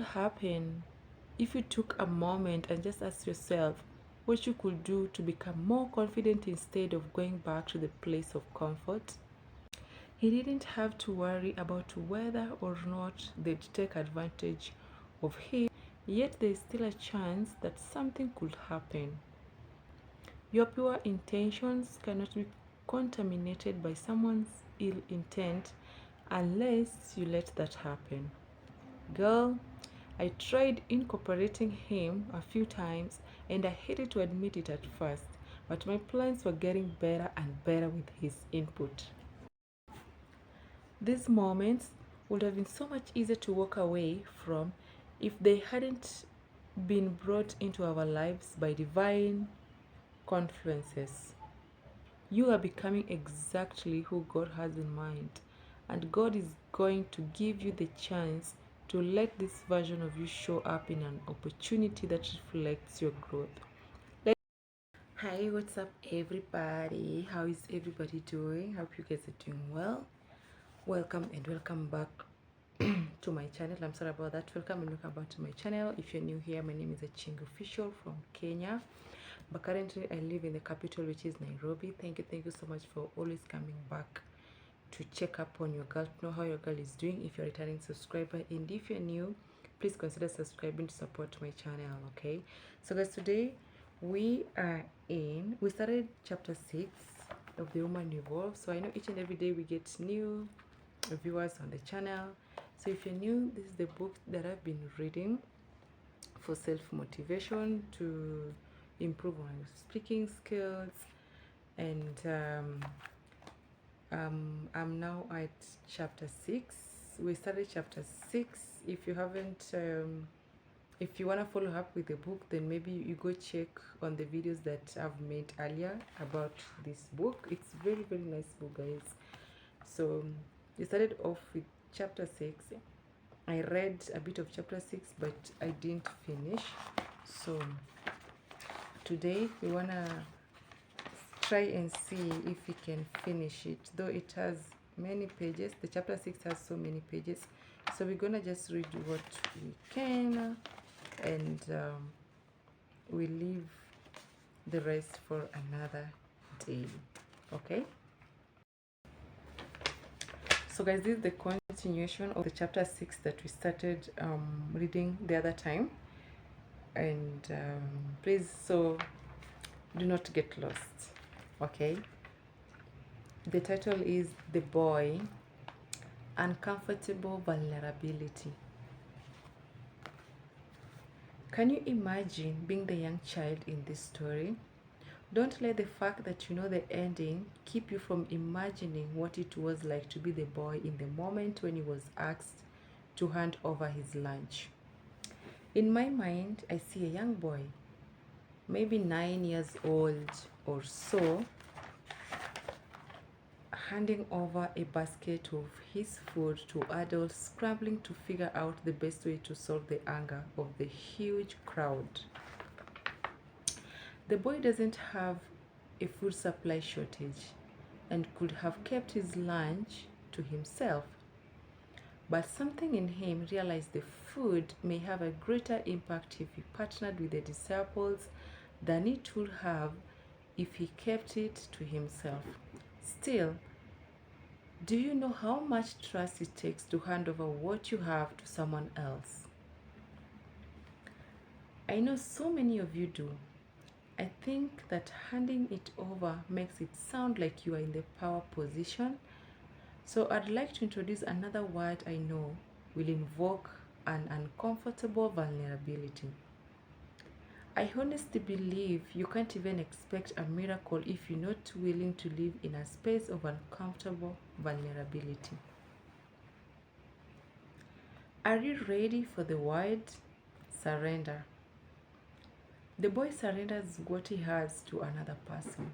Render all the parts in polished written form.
happen if you took a moment and just asked yourself what you could do to become more confident instead of going back to the place of comfort? He didn't have to worry about whether or not they'd take advantage of him, yet there's still a chance that something could happen. Your pure intentions cannot be contaminated by someone's ill intent unless you let that happen. Girl, I tried incorporating him a few times and I hated to admit it at first, but my plans were getting better and better with his input. These moments would have been so much easier to walk away from if they hadn't been brought into our lives by divine confluences. You are becoming exactly who God has in mind, and God is going to give you the chance to let this version of you show up in an opportunity that reflects your growth. Hi, what's up, everybody? How is everybody doing? Hope you guys are doing well. Welcome and welcome back to my channel. I'm sorry about that. Welcome and welcome back to my channel. If you're new here, my name is Aching Official from Kenya, but currently I live in the capital, which is Nairobi. Thank you so much for always coming back to check up on your girl, know how your girl is doing. If you're a returning subscriber, and if you're new, please consider subscribing to support my channel. Okay, so guys, today we started chapter 6 of The Woman Evolved. So I know each and every day we get new viewers on the channel. So if you're new, this is the book that I've been reading for self-motivation to improve on speaking skills, and I'm now at chapter 6. We started chapter 6. If you haven't if you want to follow up with the book, then maybe you go check on the videos that I've made earlier about this book. It's very nice book, guys. So we started off with chapter 6. I read a bit of chapter 6, but I didn't finish. So today we wanna try and see if we can finish it, though it has many pages. The chapter 6 has so many pages, so we're gonna just read what we can, and we leave the rest for another day. Okay, so guys, this is the continuation of the chapter 6 that we started reading the other time, and please, so do not get lost. Okay, the title is The Boy, Uncomfortable Vulnerability. Can you imagine being the young child in this story? Don't let the fact that you know the ending keep you from imagining what it was like to be the boy in the moment when he was asked to hand over his lunch. In my mind, I see a young boy, maybe 9 years old or so, handing over a basket of his food to adults scrambling to figure out the best way to solve the anger of the huge crowd. The boy doesn't have a food supply shortage and could have kept his lunch to himself. But something in him realized the food may have a greater impact if he partnered with the disciples than it would have if he kept it to himself. Still, do you know how much trust it takes to hand over what you have to someone else? I know so many of you do. I think that handing it over makes it sound like you are in the power position. So I'd like to introduce another word I know will invoke an uncomfortable vulnerability. I honestly believe you can't even expect a miracle if you're not willing to live in a space of uncomfortable vulnerability. Are you ready for the word surrender? The boy surrenders what he has to another person.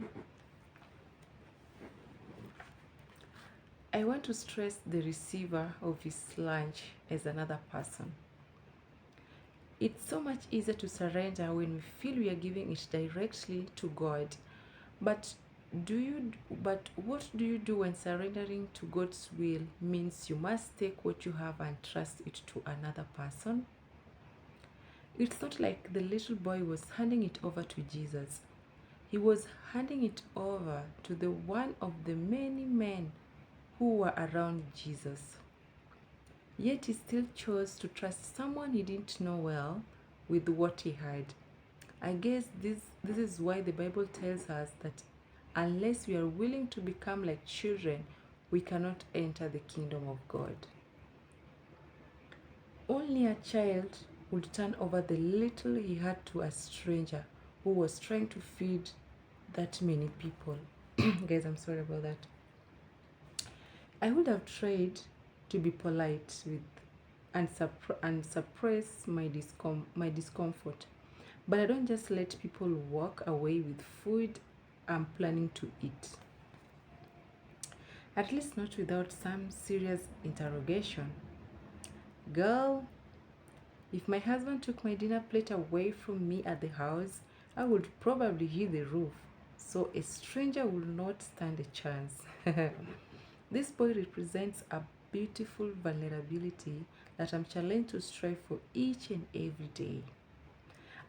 I want to stress the receiver of his lunch as another person. It's so much easier to surrender when we feel we are giving it directly to God. But what do you do when surrendering to God's will means you must take what you have and trust it to another person? It's not like the little boy was handing it over to Jesus. He was handing it over to the one of the many men who were around Jesus. Yet he still chose to trust someone he didn't know well with what he had. I guess this is why the Bible tells us that unless we are willing to become like children, we cannot enter the kingdom of God. Only a child would turn over the little he had to a stranger who was trying to feed that many people. Guys, I'm sorry about that. I would have tried to be polite with and suppress my discomfort. But I don't just let people walk away with food I'm planning to eat. At least not without some serious interrogation. Girl, if my husband took my dinner plate away from me at the house, I would probably hit the roof, so a stranger would not stand a chance. This boy represents a beautiful vulnerability that I'm challenged to strive for each and every day.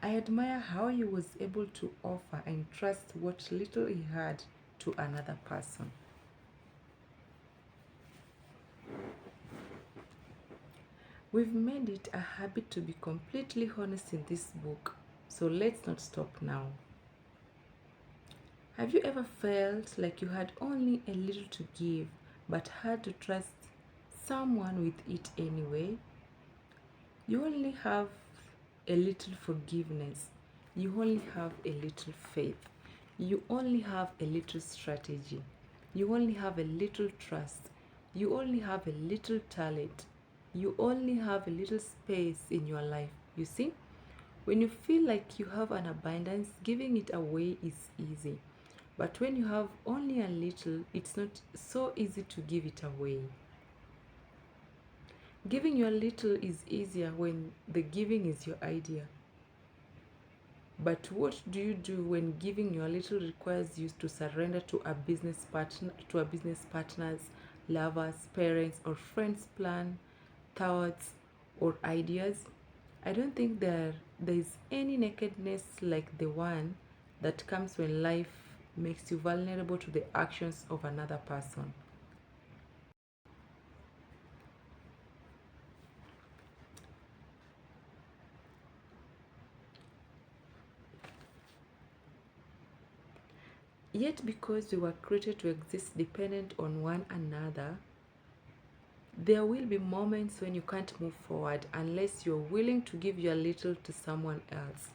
I admire how he was able to offer and trust what little he had to another person. We've made it a habit to be completely honest in this book, so let's not stop now. Have you ever felt like you had only a little to give but had to trust someone with it anyway? You only have a little forgiveness, you only have a little faith, you only have a little strategy, you only have a little trust, you only have a little talent, you only have a little space in your life. You see, when you feel like you have an abundance, giving it away is easy. But when you have only a little, it's not so easy to give it away. Giving your little is easier when the giving is your idea. But what do you do when giving your little requires you to surrender to a business partner's, lovers, parents, or friends' plan, thoughts, or ideas? I don't think there is any nakedness like the one that comes when life makes you vulnerable to the actions of another person. Yet, because we were created to exist dependent on one another, there will be moments when you can't move forward unless you're willing to give your little to someone else.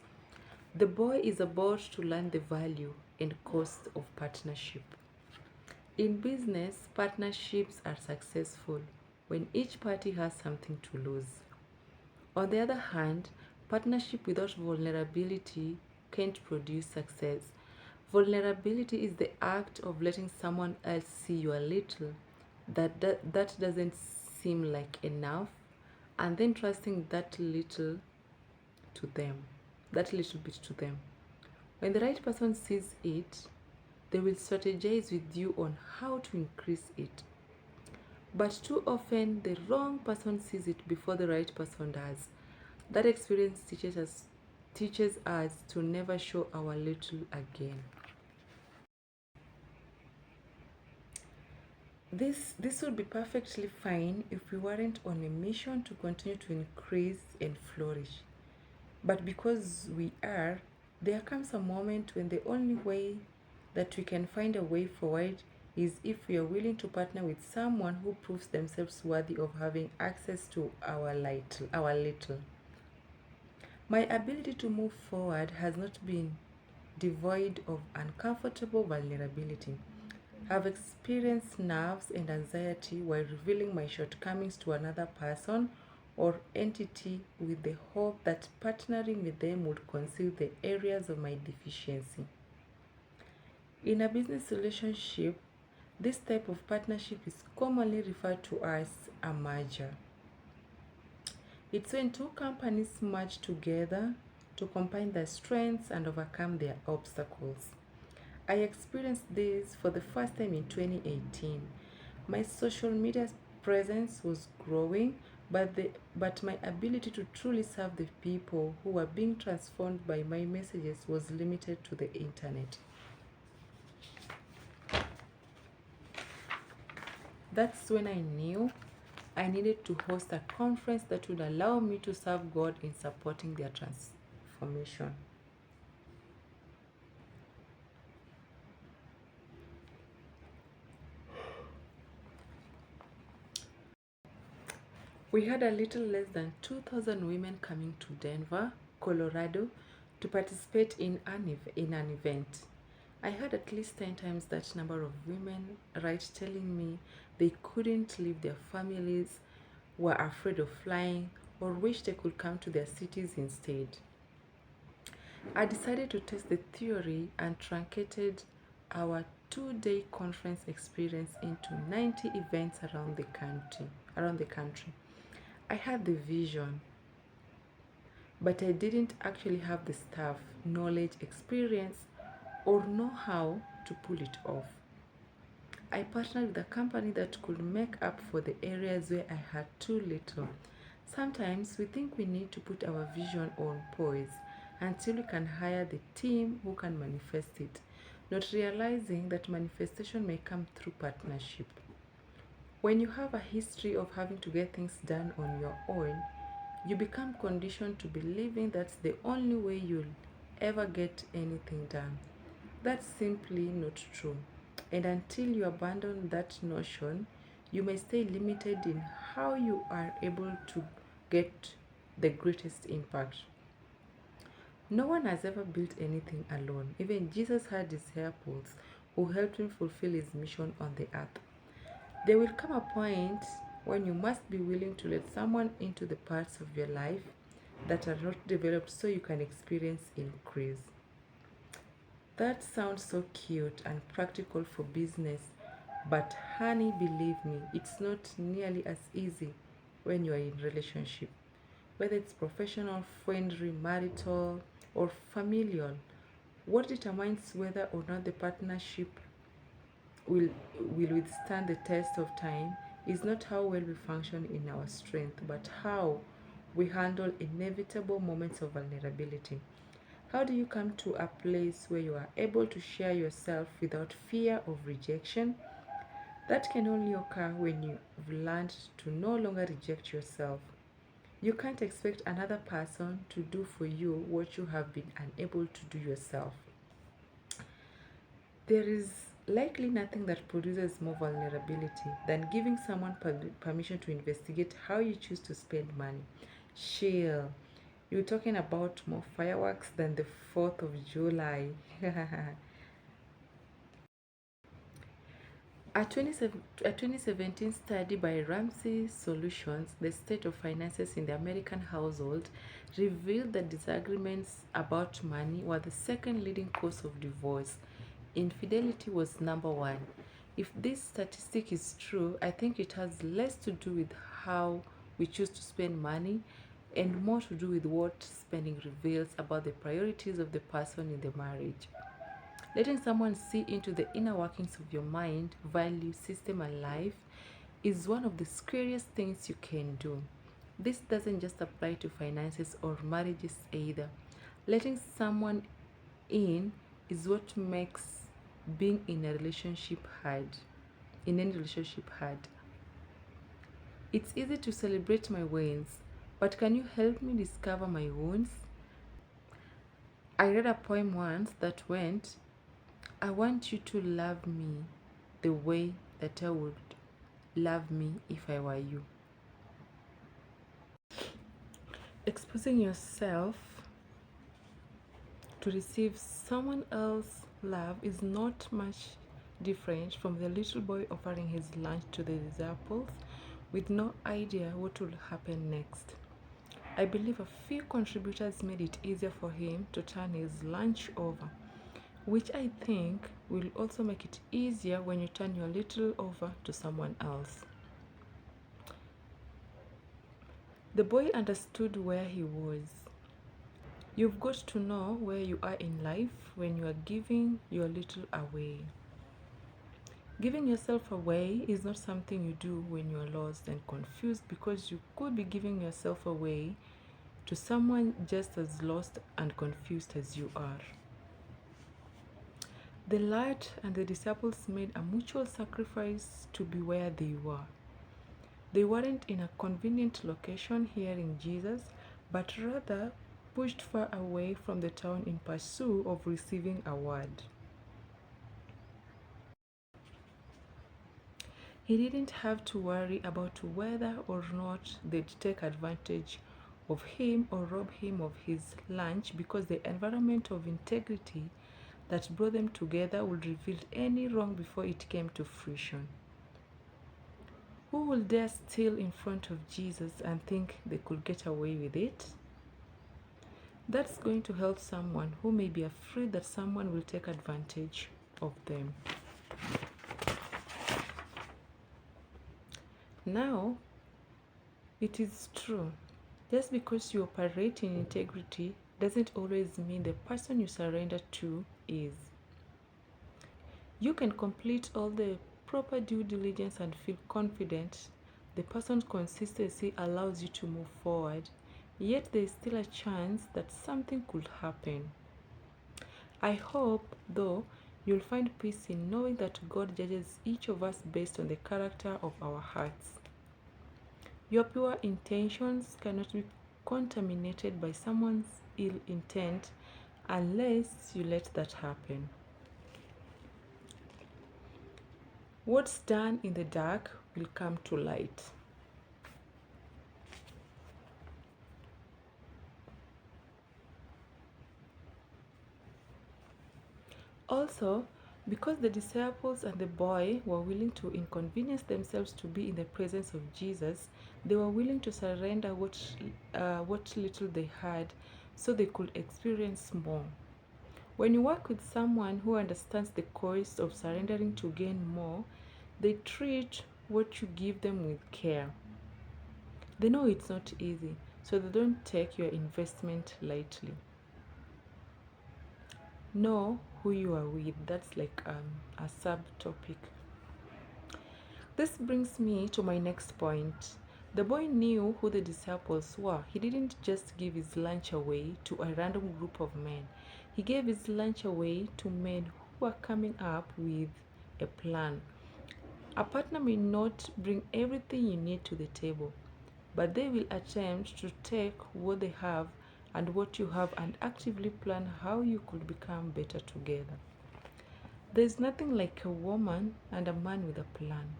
The boy is about to learn the value and cost of partnership. In business, partnerships are successful when each party has something to lose. On the other hand, partnership without vulnerability can't produce success. Vulnerability is the act of letting someone else see you a little that doesn't seem like enough, and then trusting that little bit to them. When the right person sees it, they will strategize with you on how to increase it. But too often, the wrong person sees it before the right person does. That experience teaches us to never show our little again. This would be perfectly fine if we weren't on a mission to continue to increase and flourish. But because we are, there comes a moment when the only way that we can find a way forward is if we are willing to partner with someone who proves themselves worthy of having access to our little. My ability to move forward has not been devoid of uncomfortable vulnerability. I've experienced nerves and anxiety while revealing my shortcomings to another person or entity with the hope that partnering with them would conceal the areas of my deficiency. In a business relationship, this type of partnership is commonly referred to as a merger. It's when two companies merge together to combine their strengths and overcome their obstacles. I experienced this for the first time in 2018. My social media presence was growing, but my ability to truly serve the people who were being transformed by my messages was limited to the internet. That's when I knew I needed to host a conference that would allow me to serve God in supporting their transformation. We had a little less than 2,000 women coming to Denver, Colorado to participate in an event. I had at least 10 times that number of women write telling me they couldn't leave their families, were afraid of flying, or wish they could come to their cities instead. I decided to test the theory and truncated our 2-day conference experience into 90 events around the country. I had the vision, but I didn't actually have the staff, knowledge, experience, or know how to pull it off. I partnered with a company that could make up for the areas where I had too little. Sometimes we think we need to put our vision on pause until we can hire the team who can manifest it, not realizing that manifestation may come through partnership. When you have a history of having to get things done on your own, you become conditioned to believing that's the only way you'll ever get anything done. That's simply not true. And until you abandon that notion, you may stay limited in how you are able to get the greatest impact. No one has ever built anything alone. Even Jesus had disciples who helped him fulfill his mission on the earth. There will come a point when you must be willing to let someone into the parts of your life that are not developed so you can experience increase. That sounds so cute and practical for business, but honey, believe me, it's not nearly as easy when you are in relationship. Whether it's professional, friendly, marital, or familial, what determines whether or not the partnership will, will withstand the test of time is not how well we function in our strength, but how we handle inevitable moments of vulnerability. How do you come to a place where you are able to share yourself without fear of rejection? That can only occur when you've learned to no longer reject yourself. You can't expect another person to do for you what you have been unable to do yourself. There is likely nothing that produces more vulnerability than giving someone permission to investigate how you choose to spend money. Chill. You're talking about more fireworks than the 4th of July. A 2017 study by Ramsey Solutions, the state of finances in the American household, revealed that disagreements about money were the second leading cause of divorce. Infidelity was number one. If this statistic is true, I think it has less to do with how we choose to spend money and more to do with what spending reveals about the priorities of the person in the marriage. Letting someone see into the inner workings of your mind, value system, and life is one of the scariest things you can do. This doesn't just apply to finances or marriages either. Letting someone in is what makes being in a relationship hard, in any relationship hard. It's easy to celebrate my wins, but can you help me discover my wounds? I read a poem once that went, I want you to love me the way that I would love me if I were you. Exposing yourself to receive someone else's love is not much different from the little boy offering his lunch to the disciples with no idea what will happen next. I believe a few contributors made it easier for him to turn his lunch over, which I think will also make it easier when you turn your little over to someone else. The boy understood where he was. You've got to know where you are in life when you are giving your little away. Giving yourself away is not something you do when you are lost and confused, because you could be giving yourself away to someone just as lost and confused as you are. The Lord and the disciples made a mutual sacrifice to be where they were. They weren't in a convenient location hearing Jesus, but rather pushed far away from the town in pursuit of receiving a word. He didn't have to worry about whether or not they'd take advantage of him or rob him of his lunch, because the environment of integrity that brought them together would reveal any wrong before it came to fruition. Who will dare steal in front of Jesus and think they could get away with it? That's going to help someone who may be afraid that someone will take advantage of them. Now, it is true, just because you operate in integrity doesn't always mean the person you surrender to is. You can complete all the proper due diligence and feel confident the person's consistency allows you to move forward, yet there is still a chance that something could happen. I hope, though, you'll find peace in knowing that God judges each of us based on the character of our hearts. Your pure intentions cannot be contaminated by someone's ill intent unless you let that happen. What's done in the dark will come to light. Also, because the disciples and the boy were willing to inconvenience themselves to be in the presence of Jesus, they were willing to surrender what little they had so they could experience more. When you work with someone who understands the cost of surrendering to gain more, they treat what you give them with care. They know it's not easy, so they don't take your investment lightly. Know who you are with. That's like a subtopic. This brings me to my next point. The boy knew who the disciples were. He didn't just give his lunch away to a random group of men. He gave his lunch away to men who were coming up with a plan. A partner may not bring everything you need to the table, but they will attempt to take what they have and what you have and actively plan how you could become better together. There's nothing like a woman and a man with a plan.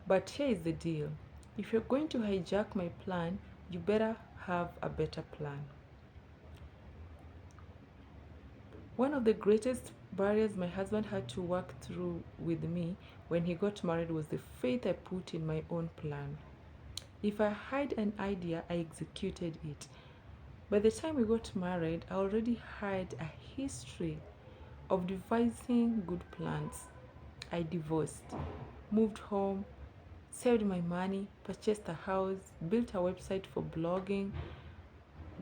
But here is the deal. If you're going to hijack my plan, you better have a better plan. One of the greatest barriers my husband had to work through with me when he got married was the faith I put in my own plan. If I had an idea, I executed it. By the time we got married, I already had a history of devising good plans. I divorced, moved home, saved my money, purchased a house, built a website for blogging,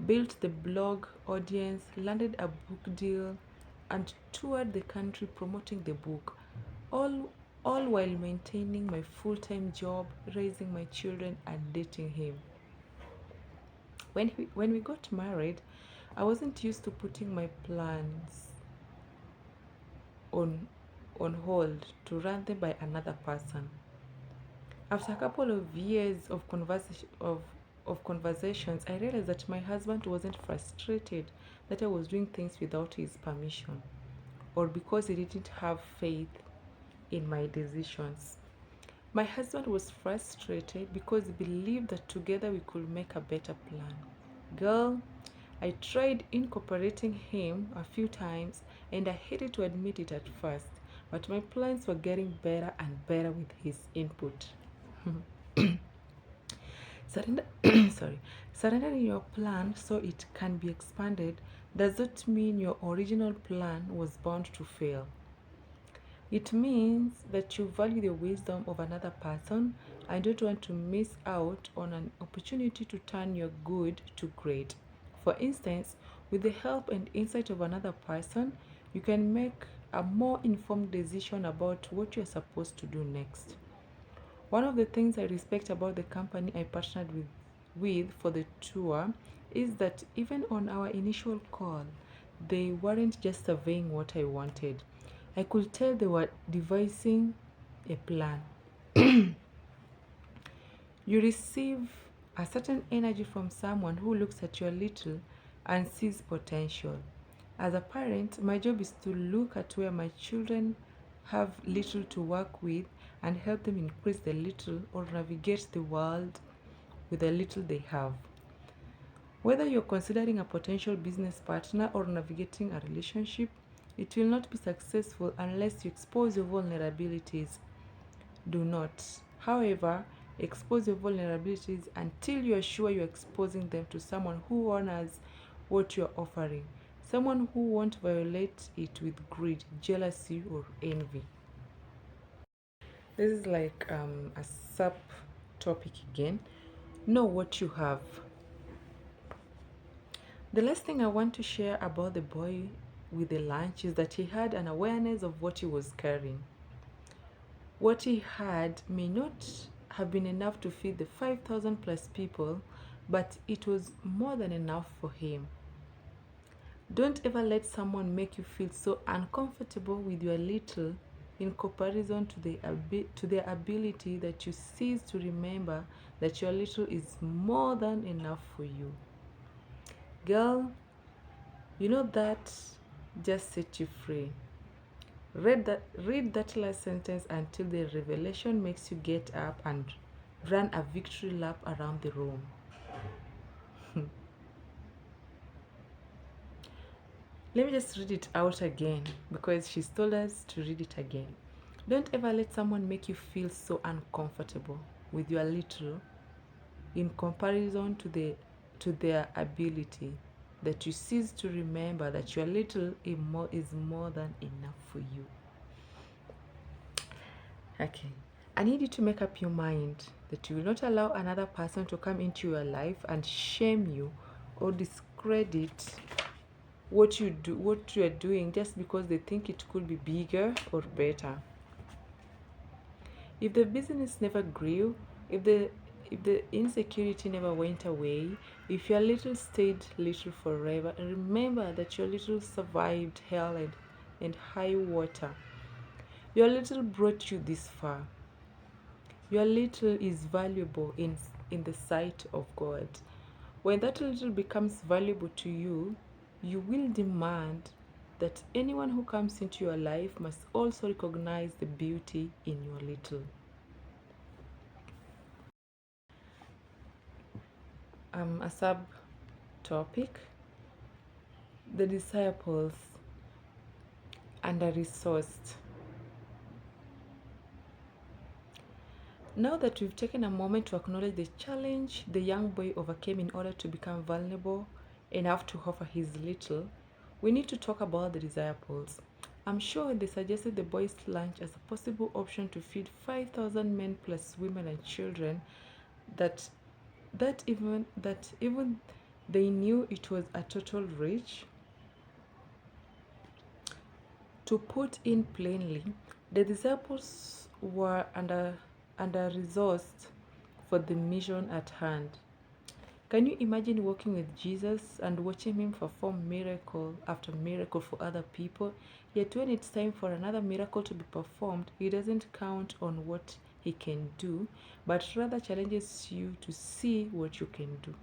built the blog audience, landed a book deal, and toured the country promoting the book, all, all while maintaining my full-time job, raising my children, and dating him. When we got married, I wasn't used to putting my plans on, on hold to run them by another person. After a couple of years of conversations, I realized that my husband wasn't frustrated that I was doing things without his permission, or because he didn't have faith in my decisions. My husband was frustrated because he believed that together we could make a better plan. Girl, I tried incorporating him a few times and I hated to admit it at first, but my plans were getting better and better with his input. Surrender, sorry, surrendering your plan so it can be expanded does not mean your original plan was bound to fail. It means that you value the wisdom of another person and don't want to miss out on an opportunity to turn your good to great. For instance, with the help and insight of another person, you can make a more informed decision about what you're supposed to do next. One of the things I respect about the company I partnered with for the tour is that even on our initial call, they weren't just surveying what I wanted. I could tell they were devising a plan. You receive a certain energy from someone who looks at your little and sees potential. As a parent, my job is to look at where my children have little to work with and help them increase the little or navigate the world with the little they have. Whether you're considering a potential business partner or navigating a relationship, it will not be successful unless you expose your vulnerabilities. Do not, however, expose your vulnerabilities until you are sure you're exposing them to someone who honors what you're offering, someone who won't violate it with greed, jealousy, or envy. This is like a sub topic again. Know what you have. The last thing I want to share about the boy with the lunch is that he had an awareness of what he was carrying. What he had may not have been enough to feed the 5,000 plus people, but it was more than enough for him. Don't ever let someone make you feel so uncomfortable with your little in comparison to their ability that you cease to remember that your little is more than enough for you. Girl, you know that just set you free. Read that last sentence until the revelation makes you get up and run a victory lap around the room. Let me just read it out again because she's told us to read it again. Don't ever let someone make you feel so uncomfortable with your little in comparison to their ability that you cease to remember that your little is more than enough for you. Okay. I need you to make up your mind that you will not allow another person to come into your life and shame you or discredit what you are doing just because they think it could be bigger or better. If the business never grew, if the insecurity never went away, if your little stayed little forever, remember that your little survived hell and high water. Your little brought you this far. Your little is valuable in the sight of God. When that little becomes valuable to you, you will demand that anyone who comes into your life must also recognize the beauty in your little. A sub topic: the disciples under-resourced. Now that we've taken a moment to acknowledge the challenge the young boy overcame in order to become vulnerable enough to offer his little, we need to talk about the disciples. I'm sure when they suggested the boys' lunch as a possible option to feed 5,000 men plus women and children, that even they knew it was a total reach. To put in plainly, the disciples were under-resourced for the mission at hand. Can you imagine walking with Jesus and watching him perform miracle after miracle for other people? Yet when it's time for another miracle to be performed, he doesn't count on what he can do, but rather challenges you to see what you can do.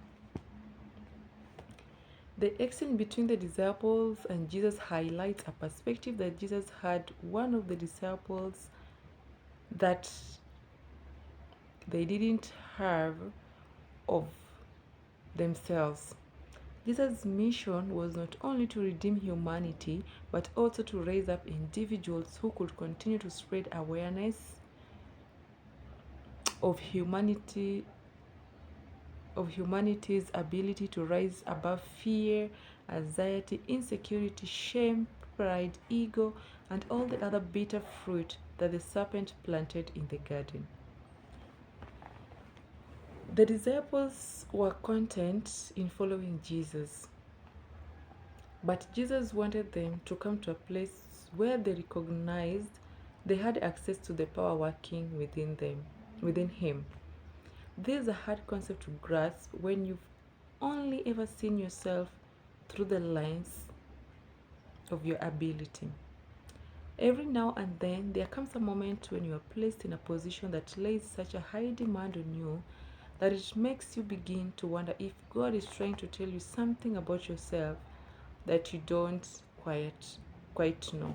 The exchange between the disciples and Jesus highlights a perspective that Jesus had one of the disciples that they didn't have of themselves. Jesus' mission was not only to redeem humanity, but also to raise up individuals who could continue to spread awareness of humanity's ability to rise above fear, anxiety, insecurity, shame, pride, ego, and all the other bitter fruit that the serpent planted in the garden. The disciples were content in following Jesus, but Jesus wanted them to come to a place where they recognized they had access to the power working within him. This is a hard concept to grasp when you've only ever seen yourself through the lens of your ability. Every now and then, there comes a moment when you are placed in a position that lays such a high demand on you that it makes you begin to wonder if God is trying to tell you something about yourself that you don't quite know.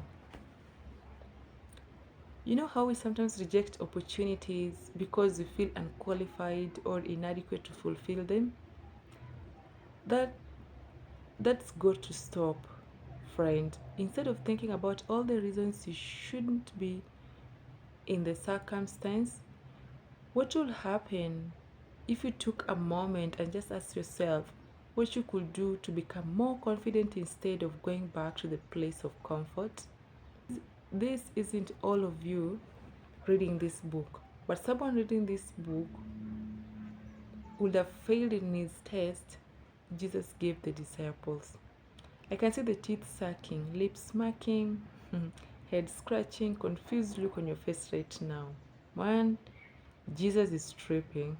You know how we sometimes reject opportunities because we feel unqualified or inadequate to fulfill them? That that's got to stop, friend. Instead of thinking about all the reasons you shouldn't be in the circumstance, what would happen if you took a moment and just asked yourself what you could do to become more confident instead of going back to the place of comfort? This isn't all of you reading this book, but someone reading this book would have failed in his test Jesus gave the disciples. I can see the teeth sucking, lips smacking, head scratching, confused look on your face right now. Man, Jesus is tripping.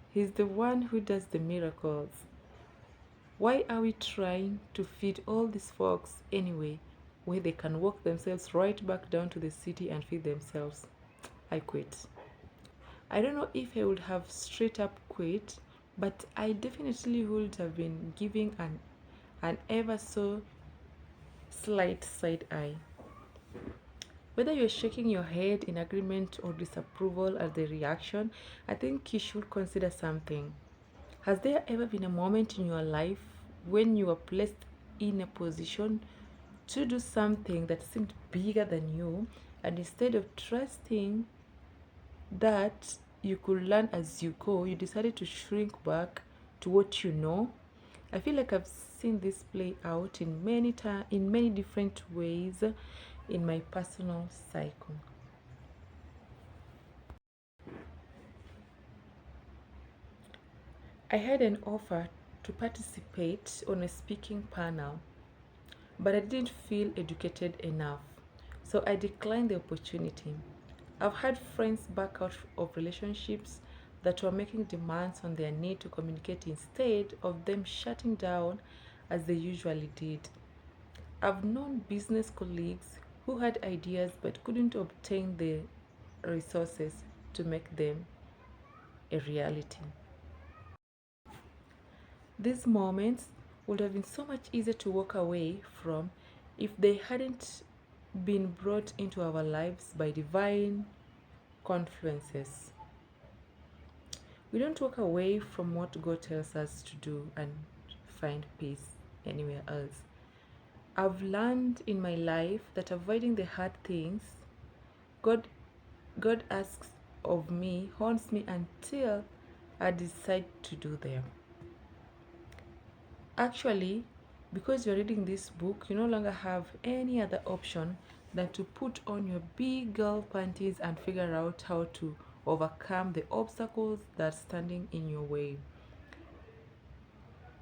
He's the one who does the miracles. Why are we trying to feed all these folks anyway, where they can walk themselves right back down to the city and feed themselves? I quit. I don't know if I would have straight up quit, but I definitely would have been giving an ever so slight side eye. Whether you're shaking your head in agreement or disapproval at the reaction, I think you should consider something. Has there ever been a moment in your life when you were placed in a position to do something that seemed bigger than you, and instead of trusting that you could learn as you go, you decided to shrink back to what you know? I feel like I've seen this play out in many different ways in my personal cycle. I had an offer to participate on a speaking panel, but I didn't feel educated enough, so I declined the opportunity. I've had friends back out of relationships that were making demands on their need to communicate instead of them shutting down as they usually did. I've known business colleagues who had ideas but couldn't obtain the resources to make them a reality. These moments would have been so much easier to walk away from if they hadn't been brought into our lives by divine confluences. We don't walk away from what God tells us to do and find peace anywhere else. I've learned in my life that avoiding the hard things God God asks of me haunts me until I decide to do them. Actually, because you're reading this book, you no longer have any other option than to put on your big girl panties and figure out how to overcome the obstacles that are standing in your way.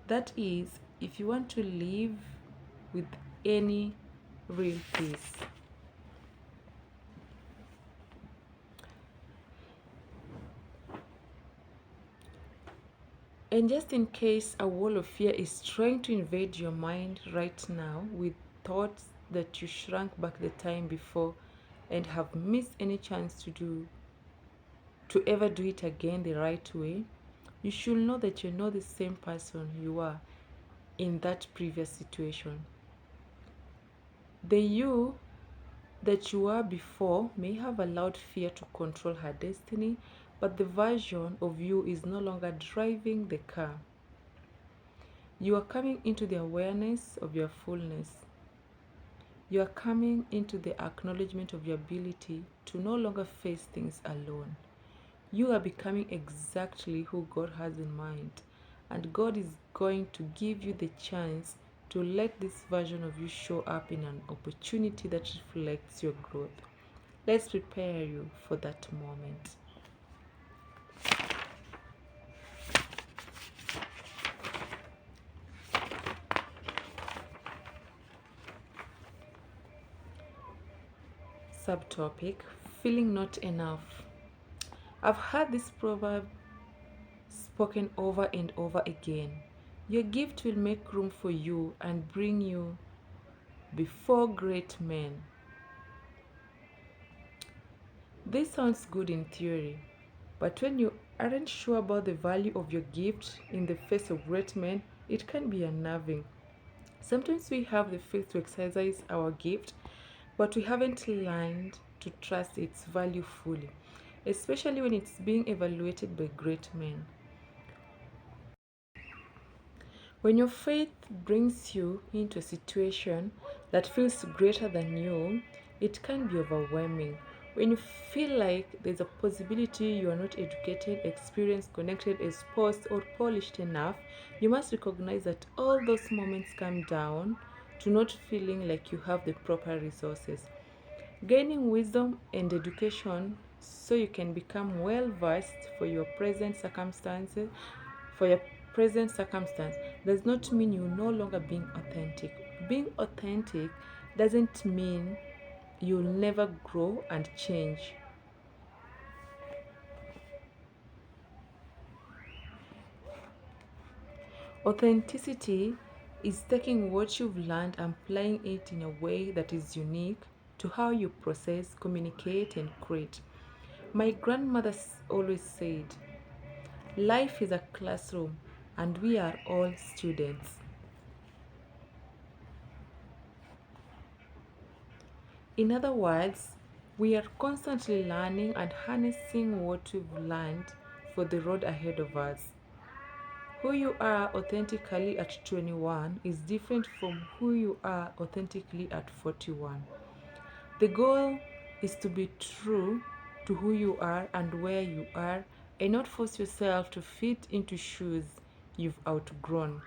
That is, if you want to live with any real peace. And just in case a wall of fear is trying to invade your mind right now with thoughts that you shrank back the time before and have missed any chance to ever do it again the right way, you should know that you're not the same person you were in that previous situation. The you that you were before may have allowed fear to control her destiny, but the version of you is no longer driving the car. You are coming into the awareness of your fullness. You are coming into the acknowledgement of your ability to no longer face things alone. You are becoming exactly who God has in mind, and God is going to give you the chance to let this version of you show up in an opportunity that reflects your growth. Let's prepare you for that moment. subtopic, feeling not enough. I've heard this proverb spoken over and over again. Your gift will make room for you and bring you before great men. This sounds good in theory, but when you aren't sure about the value of your gift in the face of great men, it can be unnerving. Sometimes we have the faith to exercise our gift, but we haven't learned to trust its value fully, especially when it's being evaluated by great men. When your faith brings you into a situation that feels greater than you, it can be overwhelming. When you feel like there's a possibility you are not educated, experienced, connected, exposed, or polished enough, you must recognize that all those moments come down to not feeling like you have the proper resources. Gaining wisdom and education so you can become well versed for your present circumstance does not mean you're no longer being authentic. Being authentic doesn't mean you'll never grow and change. Authenticity is taking what you've learned and applying it in a way that is unique to how you process, communicate, and create. My grandmother always said, life is a classroom and we are all students. In other words, we are constantly learning and harnessing what we've learned for the road ahead of us. Who you are authentically at 21 is different from who you are authentically at 41. The goal is to be true to who you are and where you are and not force yourself to fit into shoes you've outgrown.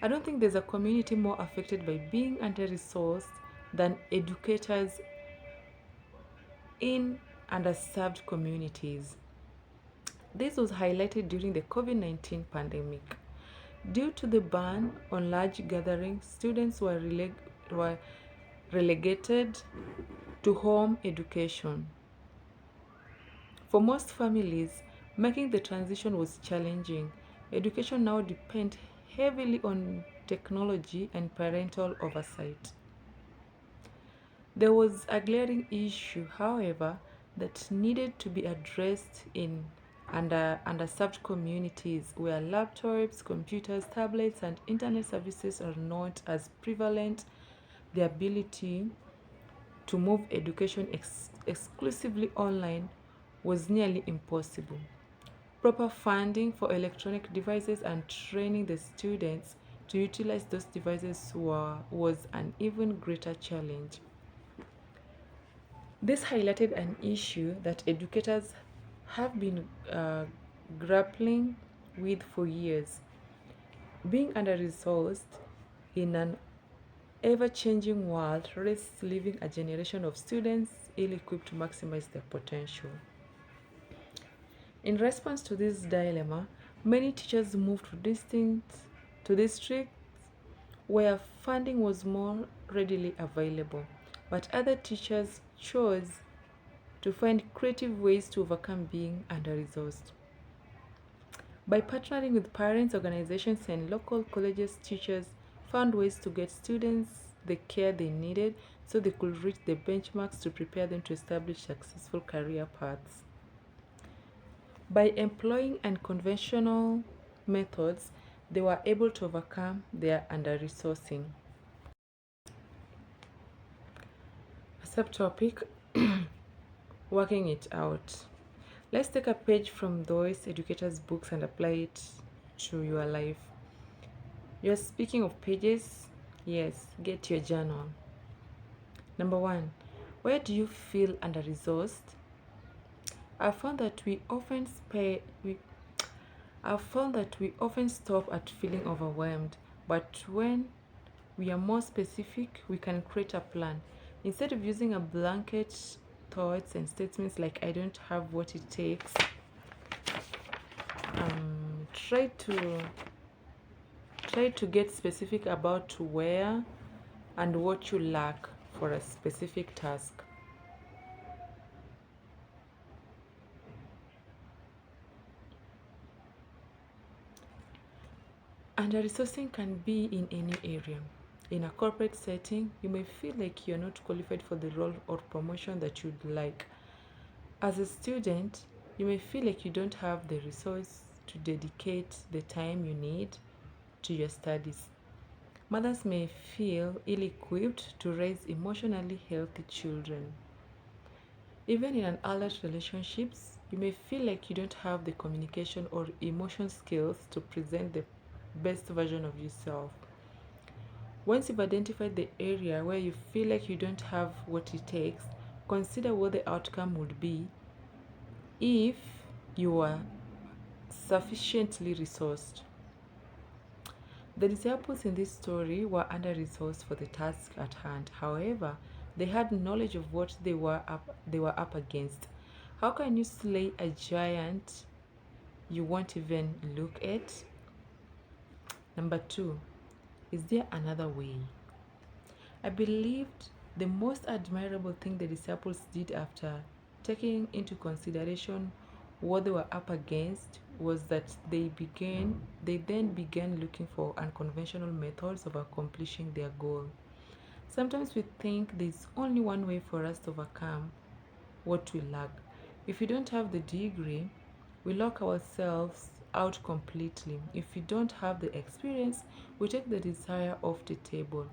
I don't think there's a community more affected by being under resourced than educators in underserved communities. This was highlighted during the COVID-19 pandemic. Due to the ban on large gatherings, students were relegated to home education. For most families, making the transition was challenging. Education now depends heavily on technology and parental oversight. There was a glaring issue, however, that needed to be addressed in underserved communities where laptops, computers, tablets, and internet services are not as prevalent. The ability to move education exclusively online was nearly impossible. Proper funding for electronic devices and training the students to utilize those devices was an even greater challenge. This highlighted an issue that educators have been grappling with for years. Being under resourced in an ever changing world risks leaving a generation of students ill equipped to maximize their potential. In response to this dilemma, many teachers moved to districts where funding was more readily available, but other teachers chose to find creative ways to overcome being under-resourced. By partnering with parents, organizations, and local colleges, teachers found ways to get students the care they needed so they could reach the benchmarks to prepare them to establish successful career paths. By employing unconventional methods, they were able to overcome their under-resourcing. A subtopic, working it out. Let's take a page from those educators' books and apply it to your life. You're speaking of pages? Yes, get your journal. Number 1, where do you feel under-resourced? I found that we often stop at feeling overwhelmed, but when we are more specific, we can create a plan. Instead of using a blanket thoughts and statements like I don't have what it takes, try to get specific about where and what you lack for a specific task. Under-resourcing can be in any area. In a corporate setting, you may feel like you're not qualified for the role or promotion that you'd like. As a student, you may feel like you don't have the resource to dedicate the time you need to your studies. Mothers may feel ill equipped to raise emotionally healthy children. Even in an adult relationships, you may feel like you don't have the communication or emotion skills to present the best version of yourself. Once you've identified the area where you feel like you don't have what it takes, consider what the outcome would be if you are sufficiently resourced. The disciples in this story were under resourced for the task at hand. However, they had knowledge of what they were up against. How can you slay a giant you won't even look at? Number two, is there another way? I believed the most admirable thing the disciples did after taking into consideration what they were up against was that they then began looking for unconventional methods of accomplishing their goal. Sometimes we think there's only one way for us to overcome what we lack. If we don't have the degree, we lock ourselves out completely. If we don't have the experience, we take the desire off the table.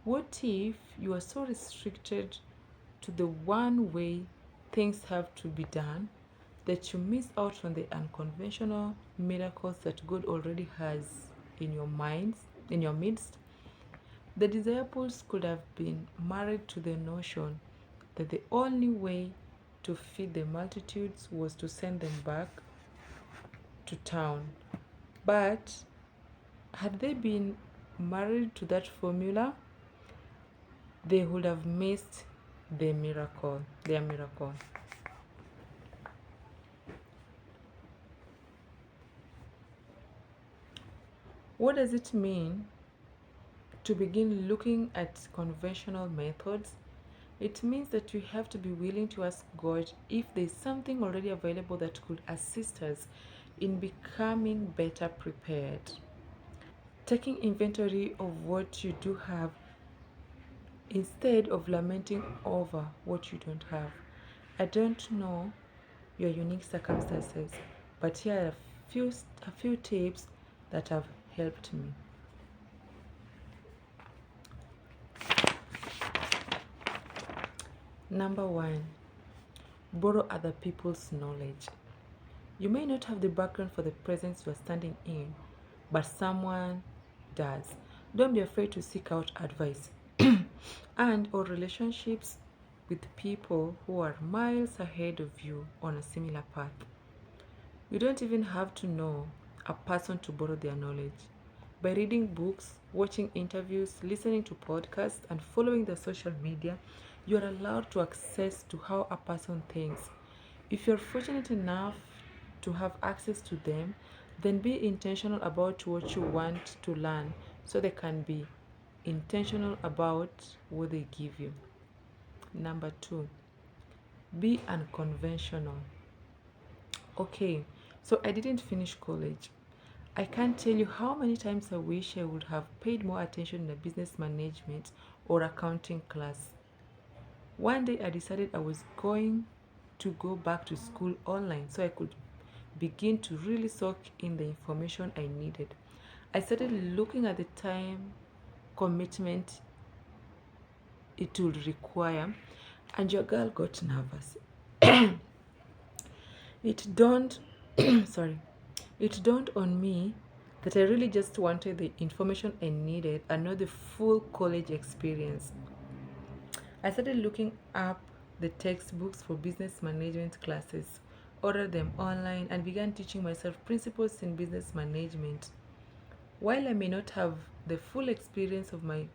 What if you are so restricted to the one way things have to be done that you miss out on the unconventional miracles that God already has in your midst? The disciples could have been married to the notion that the only way to feed the multitudes was to send them back to town. But had they been married to that formula, they would have missed their miracle. What does it mean to begin looking at conventional methods? It means that we have to be willing to ask God if there's something already available that could assist us in becoming better prepared. Taking inventory of what you do have instead of lamenting over what you don't have. I don't know your unique circumstances, but here are a few tips that have helped me. Number one, borrow other people's knowledge. You may not have the background for the presence you are standing in, but someone does. Don't be afraid to seek out advice and or relationships with people who are miles ahead of you on a similar path. You don't even have to know a person to borrow their knowledge. By reading books, watching interviews, listening to podcasts, and following the social media, you are allowed to access to how a person thinks. If you're fortunate enough to have access to them, then be intentional about what you want to learn so they can be intentional about what they give you. Number two, be unconventional. Okay, so I didn't finish college. I can't tell you how many times I wish I would have paid more attention in a business management or accounting class. One day I decided I was going to go back to school online so I could begin to really soak in the information I needed. I started looking at the time commitment it would require, and your girl got nervous. It dawned, sorry, it dawned on me that I really just wanted the information I needed and not the full college experience. I started looking up the textbooks for business management classes, ordered them online, and began teaching myself principles in business management. While I may not have the full experience of my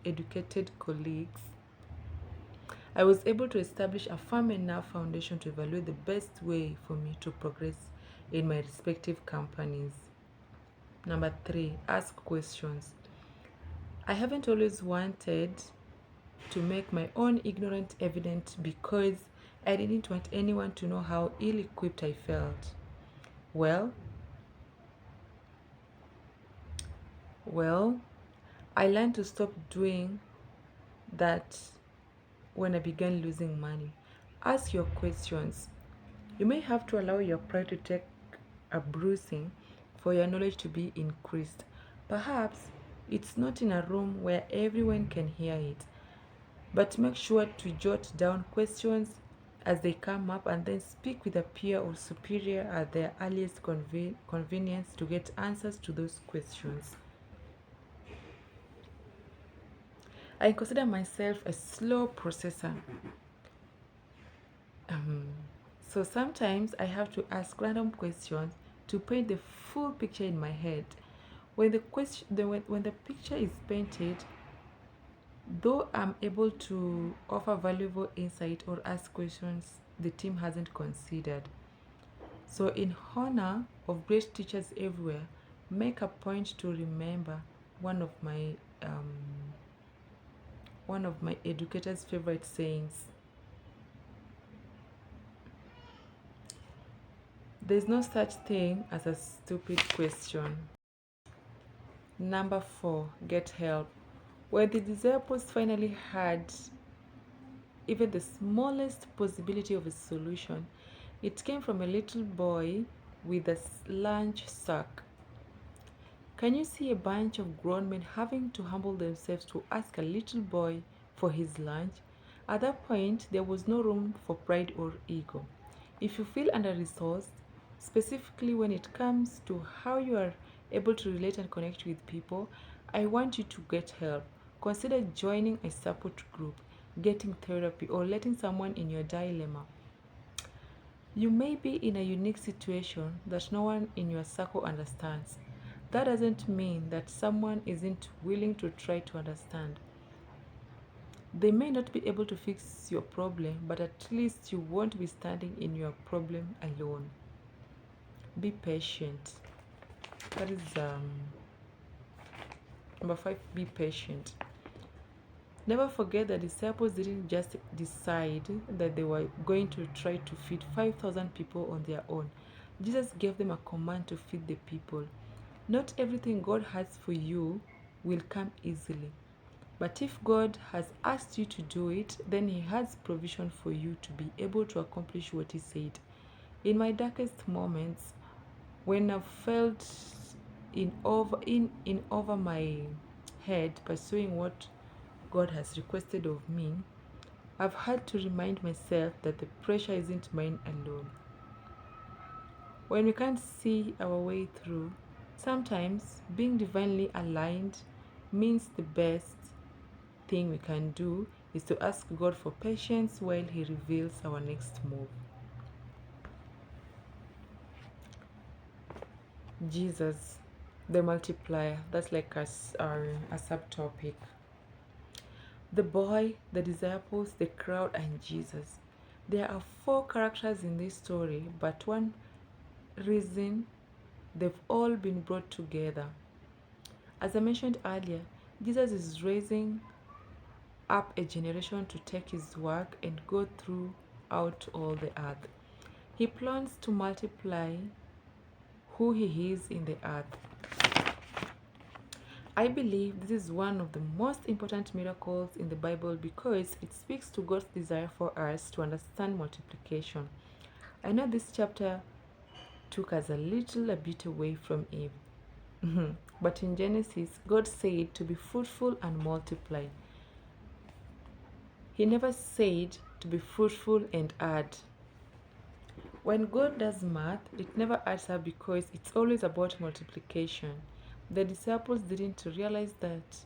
educated colleagues, I was able to establish a firm enough foundation to evaluate the best way for me to progress in my respective companies. Number three, ask questions. I haven't always wanted to make my own ignorance evident because I didn't want anyone to know how ill equipped I felt. Well, Well, I learned to stop doing that when I began losing money. Ask your questions. You may have to allow your pride to take a bruising for your knowledge to be increased. Perhaps it's not in a room where everyone can hear it, but make sure to jot down questions as they come up and then speak with a peer or superior at their earliest convenience to get answers to those questions. I consider myself a slow processor. Um, so sometimes I have to ask random questions to paint the full picture in my head. When the picture is painted, though I'm able to offer valuable insight or ask questions the team hasn't considered. So, in honor of great teachers everywhere, make a point to remember one of my um, one of my educators' favorite sayings. There's no such thing as a stupid question. Number 4, get help. When the disciples finally had even the smallest possibility of a solution, it came from a little boy with a lunch sack. Can you see a bunch of grown men having to humble themselves to ask a little boy for his lunch? At that point, there was no room for pride or ego. If you feel under resourced, specifically when it comes to how you are able to relate and connect with people, I want you to get help. Consider joining a support group, getting therapy, or letting someone in your dilemma. You may be in a unique situation that no one in your circle understands. That doesn't mean that someone isn't willing to try to understand. They may not be able to fix your problem, but at least you won't be standing in your problem alone. Be patient. That is number 5. Be patient. Never forget that disciples didn't just decide that they were going to try to feed 5,000 people on their own. Jesus gave them a command to feed the people. Not everything God has for you will come easily. But if God has asked you to do it, then He has provision for you to be able to accomplish what He said. In my darkest moments, when I felt in over my head pursuing what God has requested of me, I've had to remind myself that the pressure isn't mine alone. When we can't see our way through, sometimes being divinely aligned means the best thing we can do is to ask God for patience while He reveals our next move. Jesus, the multiplier, that's like a subtopic. The boy, the disciples, the crowd, and Jesus. There are 4 characters in this story, but one reason they've all been brought together. As I mentioned earlier, Jesus is raising up a generation to take his work and go throughout all the earth. He plans to multiply who he is in the earth. I believe this is one of the most important miracles in the Bible because it speaks to God's desire for us to understand multiplication. I know this chapter took us a bit away from Eve. But in Genesis, God said to be fruitful and multiply. He never said to be fruitful and add. When God does math, it never adds up because it's always about multiplication. The disciples didn't realize that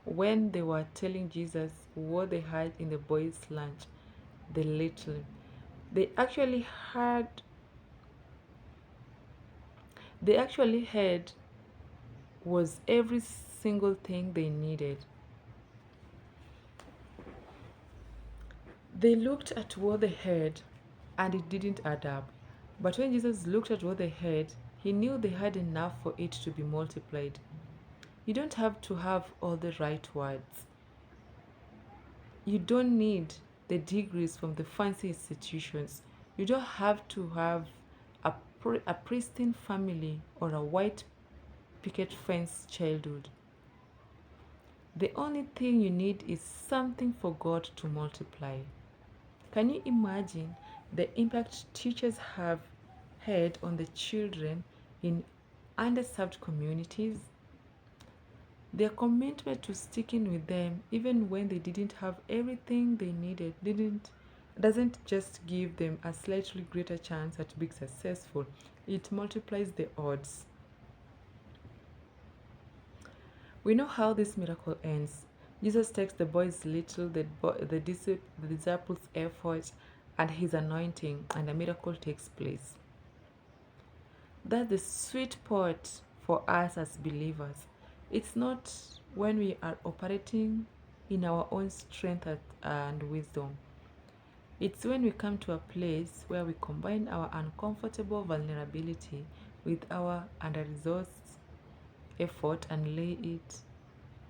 when they were telling Jesus what they had in the boy's lunch, the little. They actually had was every single thing they needed. They looked at what they had and it didn't add up. But when Jesus looked at what they had, he knew they had enough for it to be multiplied. You don't have to have all the right words. You don't need the degrees from the fancy institutions. You don't have to have a pristine family or a white picket fence childhood. The only thing you need is something for God to multiply. Can you imagine the impact teachers have had on the children in underserved communities? Their commitment to sticking with them even when they didn't have everything they needed doesn't just give them a slightly greater chance at being successful, it multiplies the odds. We know how this miracle ends. Jesus takes the boy's little, the disciples' effort, and his anointing, and a miracle takes place. That's the sweet part for us as believers. It's not when we are operating in our own strength and wisdom. It's when we come to a place where we combine our uncomfortable vulnerability with our under-resourced effort and lay it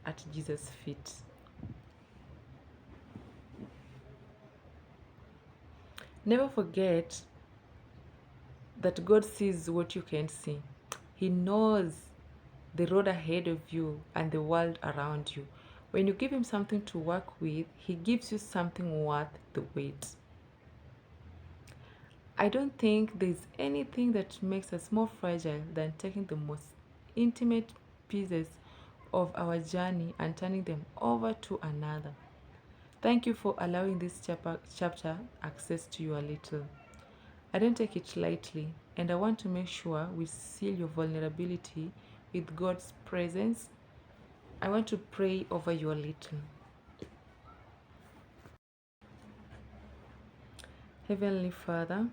at Jesus' feet. Never forget that God sees what you can't see. He knows the road ahead of you and the world around you. When you give Him something to work with, He gives you something worth the wait. I don't think there's anything that makes us more fragile than taking the most intimate pieces of our journey and turning them over to another. Thank you for allowing this chapter access to you a little. I don't take it lightly, and I want to make sure we seal your vulnerability with God's presence. I want to pray over you a little. Heavenly Father,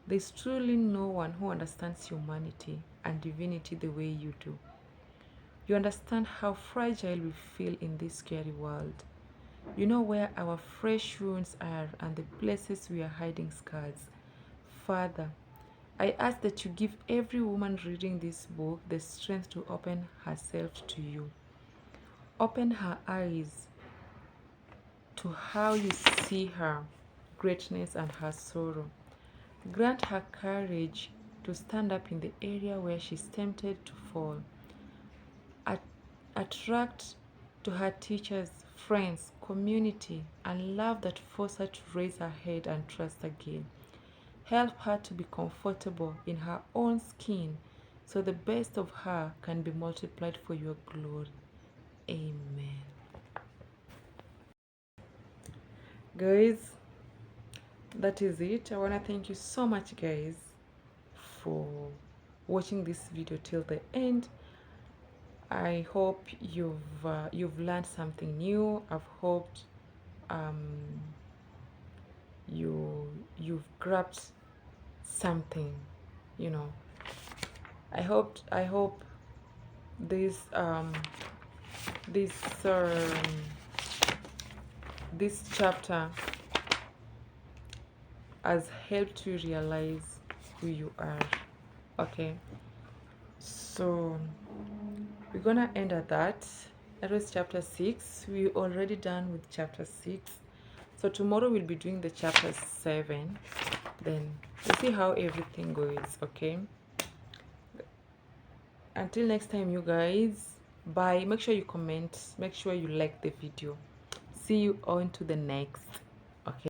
there's truly no one who understands humanity and divinity the way you do. You understand how fragile we feel in this scary world. You know where our fresh wounds are and the places we are hiding scars. Father, I ask that you give every woman reading this book the strength to open herself to you. Open her eyes to how you see her greatness and her sorrow. Grant her courage to stand up in the area where she's tempted to fall. Attract to her teachers, friends, community, and love that force her to raise her head and trust again. Help her to be comfortable in her own skin so the best of her can be multiplied for your glory. Amen. Guys, that is it. I want to thank you so much, guys, for watching this video till the end. I hope you've learned something new. I've hoped you've grabbed something, you know. I hope this this this chapter has helped you realize who you are. Okay, so we're gonna end at that. That was chapter 6. We're already done with chapter 6. So tomorrow we'll be doing the chapter 7. Then we'll see how everything goes, okay? Until next time, you guys. Bye. Make sure you comment. Make sure you like the video. See you on to the next.